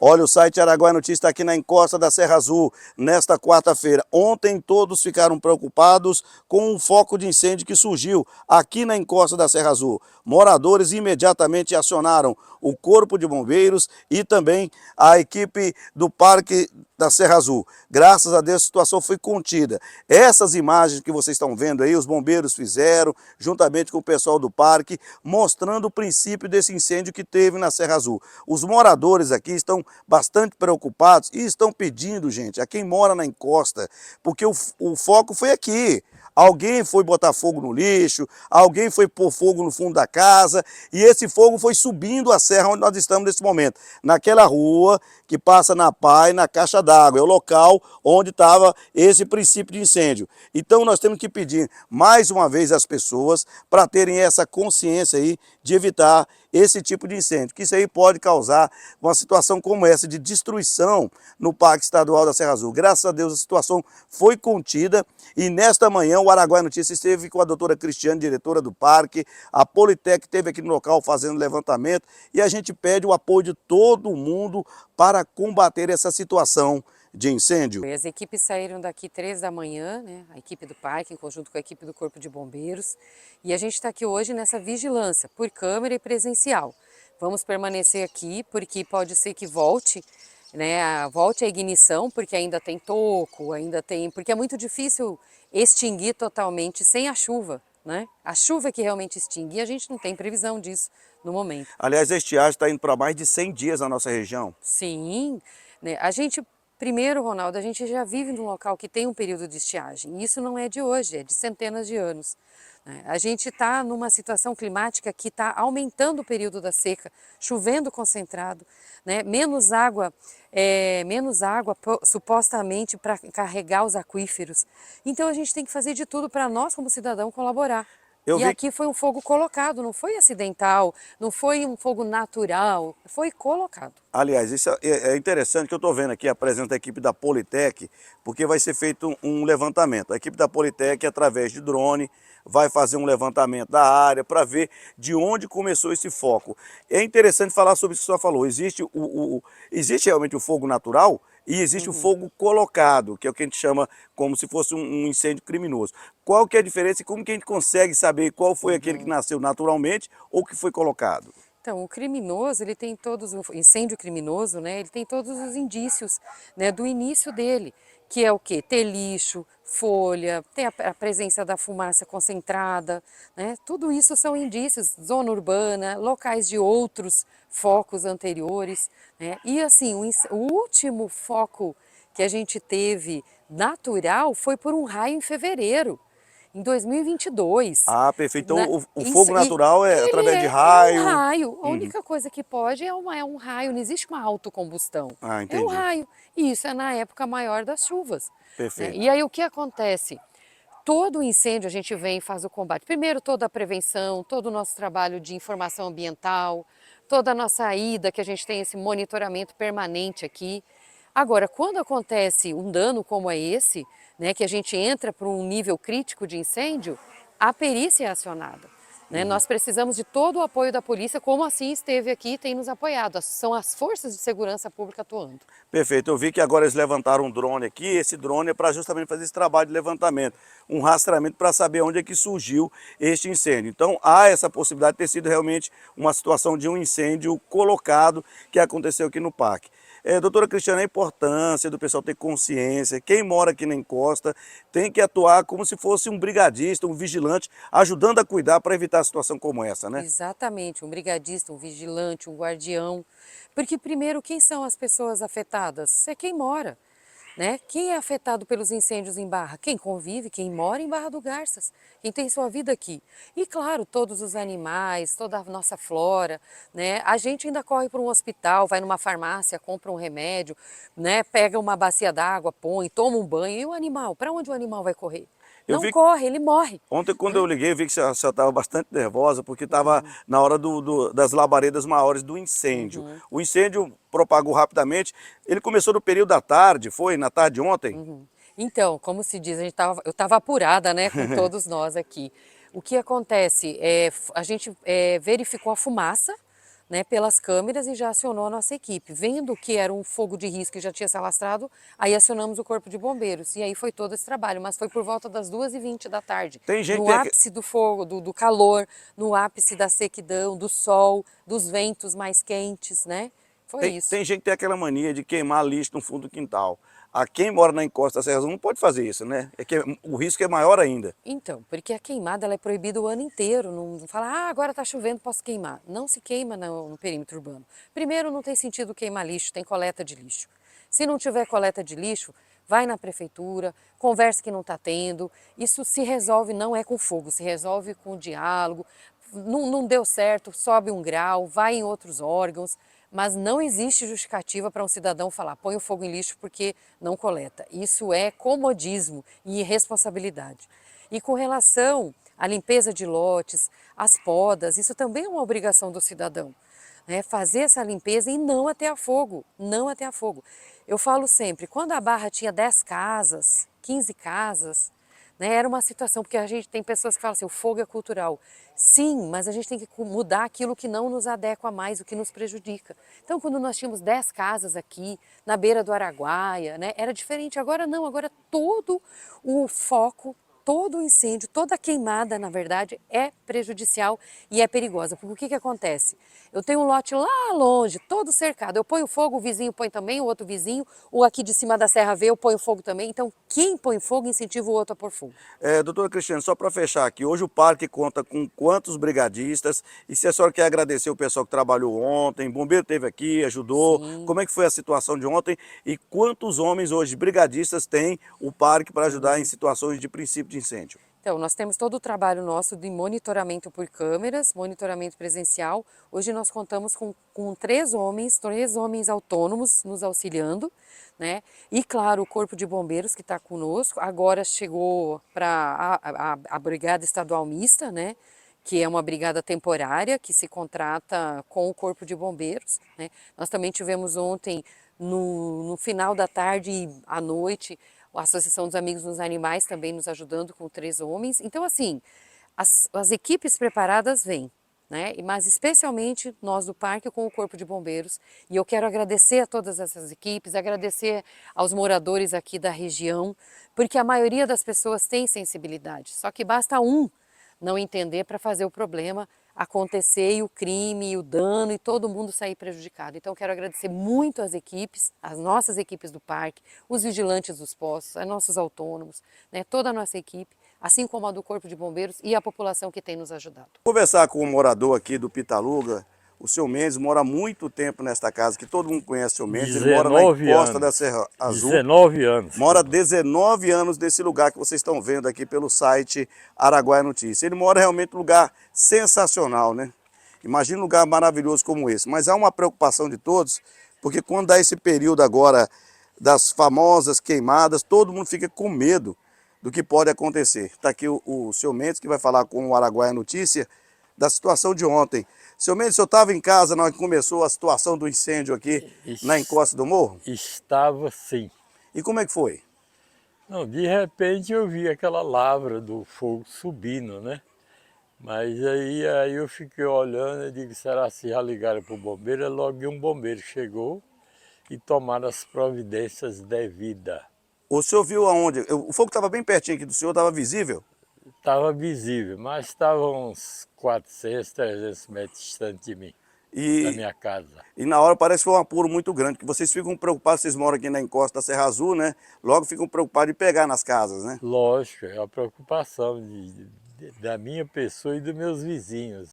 Olha, o site Araguaia Notícias está aqui na encosta da Serra Azul, nesta quarta-feira. Ontem todos ficaram preocupados com um foco de incêndio que surgiu aqui na encosta da Serra Azul. Moradores imediatamente acionaram o Corpo de Bombeiros e também a equipe do Parque da Serra Azul. Graças a Deus a situação foi contida. Essas imagens que vocês estão vendo aí, os bombeiros fizeram, juntamente com o pessoal do parque, mostrando o princípio desse incêndio que teve na Serra Azul. Os moradores aqui estão bastante preocupados e estão pedindo, gente, a quem mora na encosta, porque o foco foi aqui. Alguém foi botar fogo no lixo, alguém foi pôr fogo no fundo da casa e esse fogo foi subindo a serra onde nós estamos nesse momento. Naquela rua que passa na Pá e na Caixa d'Água, é o local onde estava esse princípio de incêndio. Então nós temos que pedir mais uma vez às pessoas para terem essa consciência aí de evitar esse tipo de incêndio, que isso aí pode causar uma situação como essa de destruição no Parque Estadual da Serra Azul. Graças a Deus a situação foi contida e nesta manhã o Araguaia Notícias esteve com a doutora Cristiane, diretora do parque, a Politec esteve aqui no local fazendo levantamento e a gente pede o apoio de todo mundo para combater essa situação de incêndio. As equipes saíram daqui 3 da manhã, né? A equipe do parque, em conjunto com a equipe do Corpo de Bombeiros, e a gente está aqui hoje nessa vigilância, por câmera e presencial. Vamos permanecer aqui, porque pode ser que volte, né? Volte a ignição, porque ainda tem toco, porque é muito difícil extinguir totalmente sem a chuva, né? A chuva é que realmente extingue, e a gente não tem previsão disso no momento. Aliás, a estiagem está indo para mais de 100 dias na nossa região. Sim, né? Primeiro, Ronaldo, a gente já vive num local que tem um período de estiagem, e isso não é de hoje, é de centenas de anos, né? A gente está numa situação climática que está aumentando o período da seca, chovendo concentrado, né? Menos água supostamente para carregar os aquíferos. Então a gente tem que fazer de tudo para nós, como cidadão, colaborar. Eu E vi aqui foi um fogo colocado, não foi acidental, não foi um fogo natural, foi colocado. Aliás, isso é interessante que eu estou vendo aqui a presença da equipe da Politec, porque vai ser feito um levantamento. A equipe da Politec, através de drone, vai fazer um levantamento da área para ver de onde começou esse foco. É interessante falar sobre isso que você falou. Existe realmente o fogo natural e existe o fogo colocado, que é o que a gente chama como se fosse um incêndio criminoso. Qual que é a diferença e como que a gente consegue saber qual foi aquele que nasceu naturalmente ou que foi colocado? Então, o criminoso, ele tem todos, o incêndio criminoso, né, ele tem todos os indícios, né, do início dele, que é o quê? Ter lixo, folha, ter a presença da fumaça concentrada, né, tudo isso são indícios, zona urbana, locais de outros focos anteriores, né, e assim, o último foco que a gente teve natural foi por um raio em fevereiro, em 2022. Ah, perfeito. Então o Isso, fogo e natural é ele através de é um raio. raio. A Uhum. única coisa que pode é um raio, não existe uma autocombustão. Ah, É um entendi. raio. E isso é na época maior das chuvas, né? Perfeito. E aí o que acontece? Todo incêndio a gente vem e faz o combate. Primeiro toda a prevenção, todo o nosso trabalho de informação ambiental, toda a nossa ida, que a gente tem esse monitoramento permanente aqui. Agora, quando acontece um dano como é esse, né, que a gente entra para um nível crítico de incêndio, a perícia é acionada, né? Nós precisamos de todo o apoio da polícia, como assim esteve aqui e tem nos apoiado. São as forças de segurança pública atuando. Perfeito. Eu vi que agora eles levantaram um drone aqui. Esse drone é para justamente fazer esse trabalho de levantamento, um rastreamento para saber onde é que surgiu este incêndio. Então há essa possibilidade de ter sido realmente uma situação de um incêndio colocado que aconteceu aqui no parque. Doutora Cristiane, a importância do pessoal ter consciência, quem mora aqui na encosta tem que atuar como se fosse um brigadista, um vigilante, ajudando a cuidar para evitar situação como essa, né? Exatamente, um brigadista, um vigilante, um guardião. Porque primeiro, quem são as pessoas afetadas? É quem mora, né? Quem é afetado pelos incêndios em Barra? Quem convive, quem mora em Barra do Garças, quem tem sua vida aqui. E claro, todos os animais, toda a nossa flora, né? A gente ainda corre para um hospital, vai numa farmácia, compra um remédio, né? Pega uma bacia d'água, põe, toma um banho. E o animal? Para onde o animal vai correr? Eu Não vi corre, ele morre, Ontem, quando né? eu liguei, eu vi que você estava bastante nervosa, porque estava na hora das labaredas maiores do incêndio. Uhum. O incêndio propagou rapidamente. Ele começou no período da tarde, foi na tarde de ontem? Uhum. Então, como se diz, eu estava apurada, né, com todos nós aqui. O que acontece? A gente verificou a fumaça, né, pelas câmeras e já acionou a nossa equipe. Vendo que era um fogo de risco e já tinha se alastrado, aí acionamos o Corpo de Bombeiros. E aí foi todo esse trabalho, mas foi por volta das 2h20 da tarde. Tem gente No ápice do fogo, do calor, no ápice da sequidão, do sol, dos ventos mais quentes, né? Foi isso. Tem gente que tem aquela mania de queimar lixo no fundo do quintal. A quem mora na encosta da Serra Azul não pode fazer isso, né? É que o risco é maior ainda. Então, porque a queimada ela é proibida o ano inteiro, não fala, agora está chovendo, posso queimar. Não se queima no perímetro urbano. Primeiro, não tem sentido queimar lixo, tem coleta de lixo. Se não tiver coleta de lixo, vai na prefeitura, conversa que não está tendo. Isso se resolve, não é com fogo, se resolve com diálogo. Não deu certo, sobe um grau, vai em outros órgãos. Mas não existe justificativa para um cidadão falar põe o fogo em lixo porque não coleta. Isso é comodismo e irresponsabilidade. E com relação à limpeza de lotes, às podas, isso também é uma obrigação do cidadão, né? Fazer essa limpeza e não atear fogo, não atear fogo. Eu falo sempre, quando a Barra tinha 10 casas, 15 casas, né, era uma situação, porque a gente tem pessoas que falam assim, o fogo é cultural. Sim, mas a gente tem que mudar aquilo que não nos adequa mais, o que nos prejudica. Então, quando nós tínhamos 10 casas aqui, na beira do Araguaia, né, era diferente. Agora não, agora todo o foco, todo o incêndio, toda a queimada, na verdade, é prejudicial e é perigosa. Porque o que acontece? Eu tenho um lote lá longe, todo cercado. Eu ponho fogo, o vizinho põe também, o outro vizinho, o aqui de cima da serra vê, eu ponho fogo também. Então, quem põe fogo incentiva o outro a pôr fogo. Doutora Cristiane, só para fechar aqui, hoje o parque conta com quantos brigadistas? E se a senhora quer agradecer o pessoal que trabalhou ontem, bombeiro esteve aqui, ajudou, Sim. como é que foi a situação de ontem? E quantos homens hoje, brigadistas, tem o parque para ajudar em situações de princípio de incêndio? Então, nós temos todo o trabalho nosso de monitoramento por câmeras, monitoramento presencial. Hoje nós contamos com três homens autônomos nos auxiliando, né? E claro, o Corpo de Bombeiros que está conosco. Agora chegou para a Brigada Estadual Mista, né? Que é uma brigada temporária que se contrata com o Corpo de Bombeiros, né? Nós também tivemos ontem, no final da tarde e à noite, a Associação dos Amigos dos Animais também nos ajudando com 3 homens. Então, assim, as equipes preparadas vêm, né? Mas especialmente nós do parque com o Corpo de Bombeiros. E eu quero agradecer a todas essas equipes, agradecer aos moradores aqui da região, porque a maioria das pessoas tem sensibilidade. Só que basta um não entender para fazer o problema acontecer e o crime, e o dano e todo mundo sair prejudicado. Então quero agradecer muito às equipes, as nossas equipes do parque, os vigilantes dos postos, os nossos autônomos, né, toda a nossa equipe, assim como a do Corpo de Bombeiros e a população que tem nos ajudado. Conversar com um morador aqui do Pitaluga, o seu Mendes mora há muito tempo nesta casa, que todo mundo conhece o seu Mendes, ele mora na 19 encosta da anos. Serra Azul. 19 anos. Mora 19 anos desse lugar que vocês estão vendo aqui pelo site Araguaia Notícias. Ele mora realmente num lugar sensacional, né? Imagina um lugar maravilhoso como esse. Mas há uma preocupação de todos, porque quando dá esse período agora das famosas queimadas, todo mundo fica com medo do que pode acontecer. Está aqui o seu Mendes, que vai falar com o Araguaia Notícia da situação de ontem. Seu Mendes, o senhor estava em casa na hora que começou a situação do incêndio aqui na encosta do morro? Estava sim. E como é que foi? Não, de repente eu vi aquela lavra do fogo subindo, né? Mas aí eu fiquei olhando e digo, será que já ligaram para o bombeiro? Logo um bombeiro chegou e tomaram as providências devidas. O senhor viu aonde? O fogo estava bem pertinho aqui do senhor, estava visível? Estava visível, mas estava uns 400, 300 metros distante de mim, da E, minha casa. e na hora parece que foi um apuro muito grande, que vocês ficam preocupados, vocês moram aqui na encosta da Serra Azul, né? Logo ficam preocupados de pegar nas casas, né? Lógico, é a preocupação da minha pessoa e dos meus vizinhos.